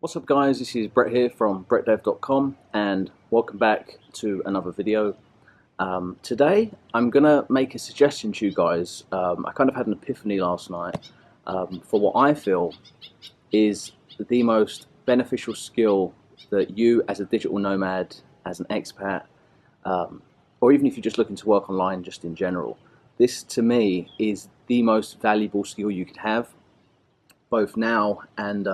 What's up guys, this is Brett here from brettdev.com and welcome back to another video. Today I'm going to make a suggestion to you guys. I kind of had an epiphany last night for what I feel is the most beneficial skill that you as a digital nomad, as an expat, or even if you're just looking to work online just in general, this to me is the most valuable skill you could have, both now and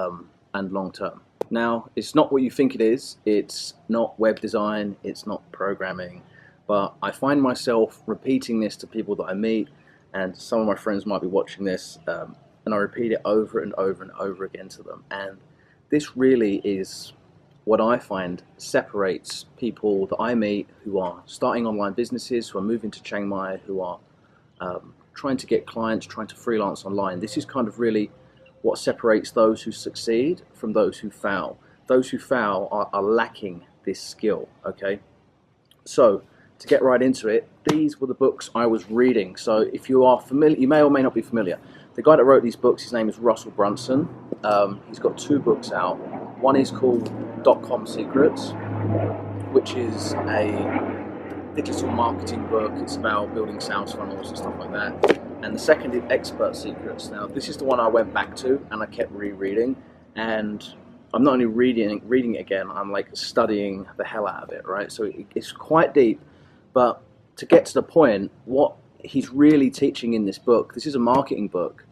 long term. Now, it's not what you think it is. It's not web design, it's not programming, but I find myself repeating this to people that I meet, and some of my friends might be watching this, and I repeat it over and over and over again to them. And this really is what I find separates people that I meet who are starting online businesses, who are moving to Chiang Mai, who are trying to get clients, trying to freelance online. This is kind of really what separates those who succeed from those who fail. Those who fail are lacking this skill, okay? So, to get right into it, these were the books I was reading. So if you are familiar, you may or may not be familiar. The guy that wrote these books, his name is Russell Brunson. He's got two books out. One is called .com Secrets, which is a digital marketing book. It's about building sales funnels and stuff like that. And the second is Expert Secrets. Now, this is the one I went back to and I kept rereading. And I'm not only reading it again, I'm like studying the hell out of it, right? So it's quite deep. But to get to the point, what he's really teaching in this book, this is a marketing book.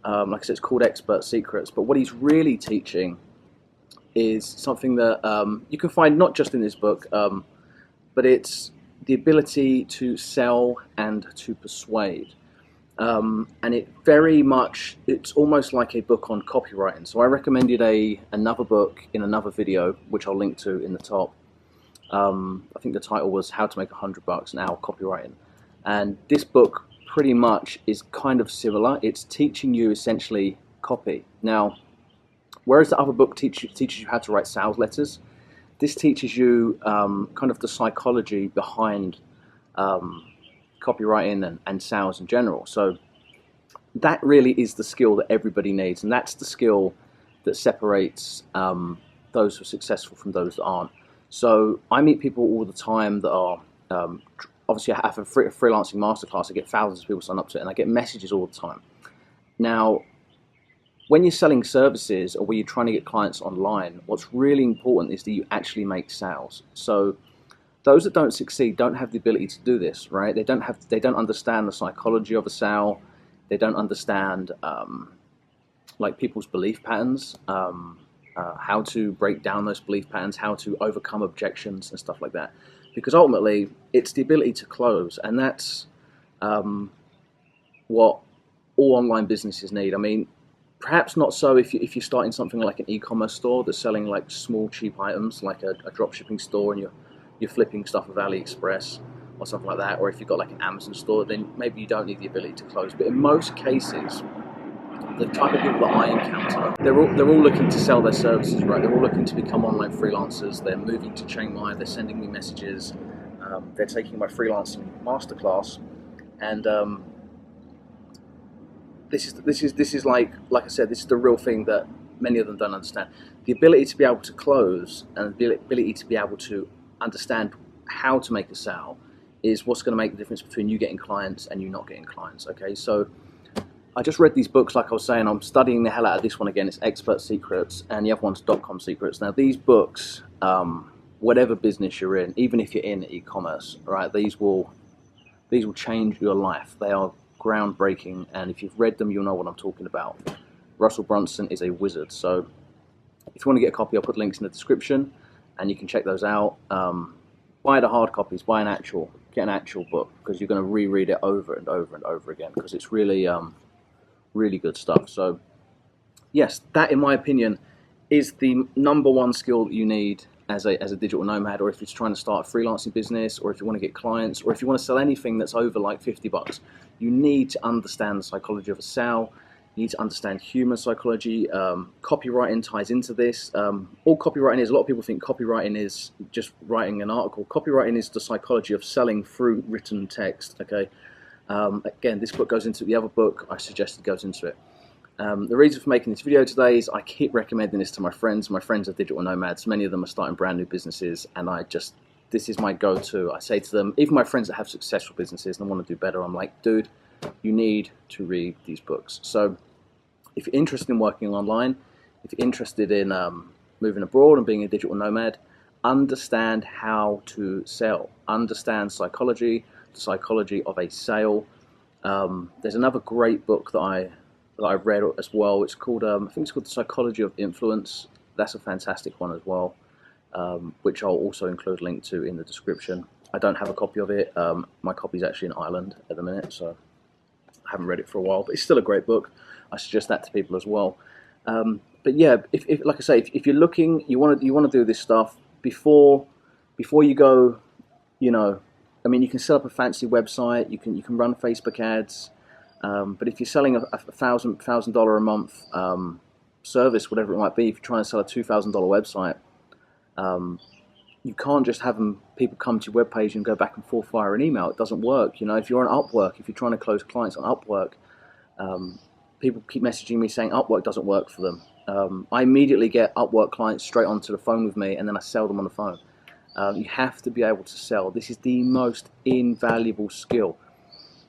Like I said, it's called Expert Secrets. But what he's really teaching is something that you can find not just in this book, but it's the ability to sell and to persuade. And it very much, it's almost like a book on copywriting. So I recommended another book in another video, which I'll link to in the top. I think the title was How to Make $100 an Hour Copywriting. And this book pretty much is kind of similar. It's teaching you essentially copy. Now, whereas the other book teaches you how to write sales letters, this teaches you kind of the psychology behind copywriting and sales in general. So that really is the skill that everybody needs, and that's the skill that separates those who are successful from those that aren't. So I meet people all the time that are, obviously I have a freelancing masterclass, I get thousands of people sign up to it, and I get messages all the time. Now, when you're selling services or when you're trying to get clients online, what's really important is that you actually make sales. So those that don't succeed don't have the ability to do this, right? They don't understand the psychology of a sale. They don't understand like people's belief patterns, how to break down those belief patterns, how to overcome objections and stuff like that. Because ultimately, it's the ability to close, and that's what all online businesses need. I mean, perhaps not so if you're starting something like an e-commerce store that's selling like small, cheap items, like a drop shipping store, and you're flipping stuff with AliExpress or something like that, or if you've got like an Amazon store, then maybe you don't need the ability to close. But in most cases, the type of people that I encounter, they're all looking to sell their services, right? They're all looking to become online freelancers. They're moving to Chiang Mai. They're sending me messages. They're taking my freelancing masterclass, and this is like I said, this is the real thing that many of them don't understand. The ability to be able to close and the ability to be able to understand how to make a sale is what's going to make the difference between you getting clients and you not getting clients, okay? So I just read these books, like I was saying. I'm studying the hell out of this one again. It's Expert Secrets, and the other one's .com Secrets. Now these books, whatever business you're in, even if you're in e-commerce, right, these will change your life. They are groundbreaking, and if you've read them, you'll know what I'm talking about. Russell Brunson is a wizard. So if you want to get a copy, I'll put links in the description, and you can check those out. Buy the hard copies, get an actual book, because you're going to reread it over and over and over again, because it's really really good stuff. So yes, that in my opinion is the number one skill that you need as a digital nomad, or if you're trying to start a freelancing business, or if you want to get clients, or if you want to sell anything that's over like $50. You need to understand the psychology of a sale. You need to understand human psychology. Copywriting ties into this. All copywriting is, a lot of people think copywriting is just writing an article. Copywriting is the psychology of selling through written text, okay? Again, this book goes into it. The other book I suggested goes into it. The reason for making this video today is I keep recommending this to my friends. My friends are digital nomads. Many of them are starting brand new businesses, and this is my go-to. I say to them, even my friends that have successful businesses and want to do better, I'm like, dude, you need to read these books. So if you're interested in working online, if you're interested in moving abroad and being a digital nomad, understand how to sell. Understand psychology, the psychology of a sale. There's another great book that I read as well. It's called, I think it's called The Psychology of Influence. That's a fantastic one as well, which I'll also include a link to in the description. I don't have a copy of it. My copy's actually in Ireland at the minute, so I haven't read it for a while, but it's still a great book. I suggest that to people as well. But yeah, if like I say, if you're looking, you want to do this stuff before you go, you know, I mean, you can set up a fancy website, you can run Facebook ads, but if you're selling a $1,000 a month service, whatever it might be, if you're trying to sell a $2,000 website, you can't just have people come to your webpage and go back and forth via an email. It doesn't work. You know, if you're on Upwork, if you're trying to close clients on Upwork, people keep messaging me saying Upwork doesn't work for them. I immediately get Upwork clients straight onto the phone with me, and then I sell them on the phone. You have to be able to sell. This is the most invaluable skill,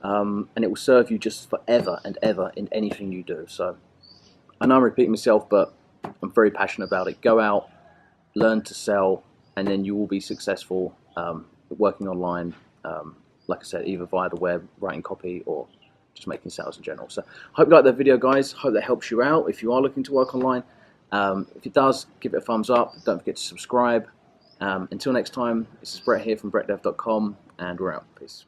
and it will serve you just forever and ever in anything you do. So I know I'm repeating myself, but I'm very passionate about it. Go out, learn to sell, and then you will be successful working online, like I said, either via the web, writing copy, or just making sales in general. So I hope you like that video, guys. Hope that helps you out if you are looking to work online. If it does, give it a thumbs up. Don't forget to subscribe. Until next time, this is Brett here from brettdev.com, and we're out. Peace.